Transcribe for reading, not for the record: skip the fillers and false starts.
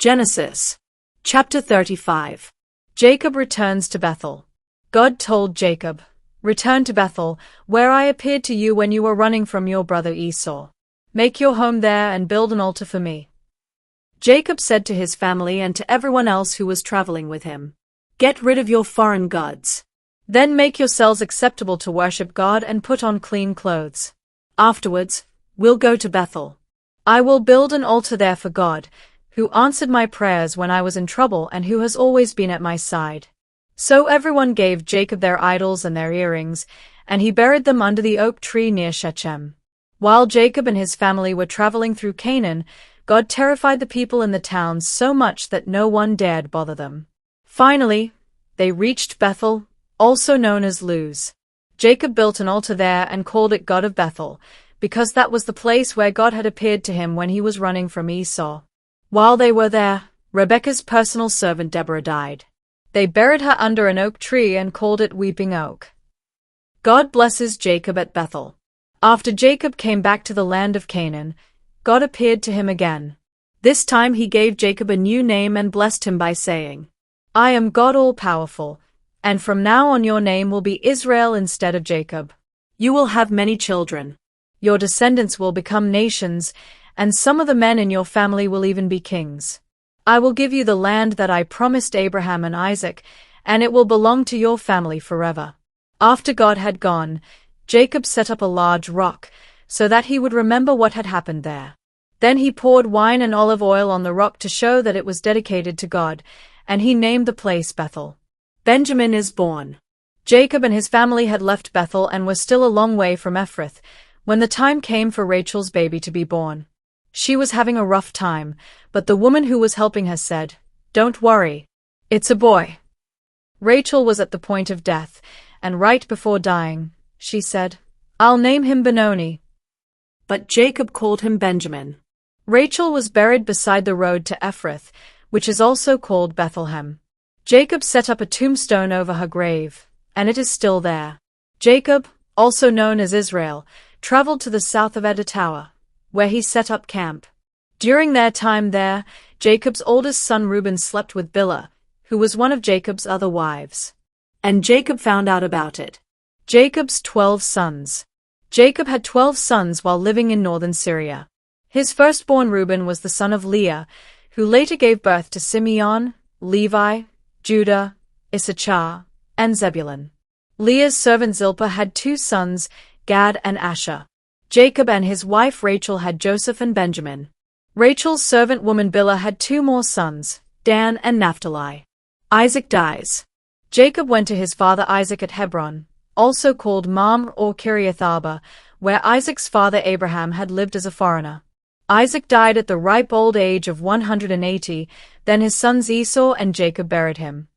Genesis. Chapter 35. Jacob returns to Bethel. God told Jacob, "Return to Bethel, where I appeared to you when you were running from your brother Esau. Make your home there and build an altar for me." Jacob said to his family and to everyone else who was traveling with him, "Get rid of your foreign gods. Then make yourselves acceptable to worship God and put on clean clothes. Afterwards, we'll go to Bethel. I will build an altar there for God, who answered my prayers when I was in trouble and who has always been at my side." So everyone gave Jacob their idols and their earrings, and he buried them under the oak tree near Shechem. While Jacob and his family were traveling through Canaan, God terrified the people in the towns so much that no one dared bother them. Finally, they reached Bethel, also known as Luz. Jacob built an altar there and called it God of Bethel, because that was the place where God had appeared to him when he was running from Esau. While they were there, Rebekah's personal servant Deborah died. They buried her under an oak tree and called it Weeping Oak. God blesses Jacob at Bethel. After Jacob came back to the land of Canaan, God appeared to him again. This time he gave Jacob a new name and blessed him by saying, "I am God all-powerful, and from now on your name will be Israel instead of Jacob. You will have many children. Your descendants will become nations, and some of the men in your family will even be kings. I will give you the land that I promised Abraham and Isaac, and it will belong to your family forever." After God had gone, Jacob set up a large rock, so that he would remember what had happened there. Then he poured wine and olive oil on the rock to show that it was dedicated to God, and he named the place Bethel. Benjamin is born. Jacob and his family had left Bethel and were still a long way from Ephrath, when the time came for Rachel's baby to be born. She was having a rough time, but the woman who was helping her said, "Don't worry. It's a boy." Rachel was at the point of death, and right before dying, she said, "I'll name him Benoni." But Jacob called him Benjamin. Rachel was buried beside the road to Ephrath, which is also called Bethlehem. Jacob set up a tombstone over her grave, and it is still there. Jacob, also known as Israel, traveled to the south of Editawa, where he set up camp. During their time there, Jacob's oldest son Reuben slept with Bilhah, who was one of Jacob's other wives. And Jacob found out about it. Jacob's 12 sons. Jacob had 12 sons while living in northern Syria. His firstborn Reuben was the son of Leah, who later gave birth to Simeon, Levi, Judah, Issachar, and Zebulun. Leah's servant Zilpah had 2 sons, Gad and Asher. Jacob and his wife Rachel had Joseph and Benjamin. Rachel's servant woman Bilhah had 2 more sons, Dan and Naphtali. Isaac dies. Jacob went to his father Isaac at Hebron, also called Mamre or Kiriath Arba, where Isaac's father Abraham had lived as a foreigner. Isaac died at the ripe old age of 180, then his sons Esau and Jacob buried him.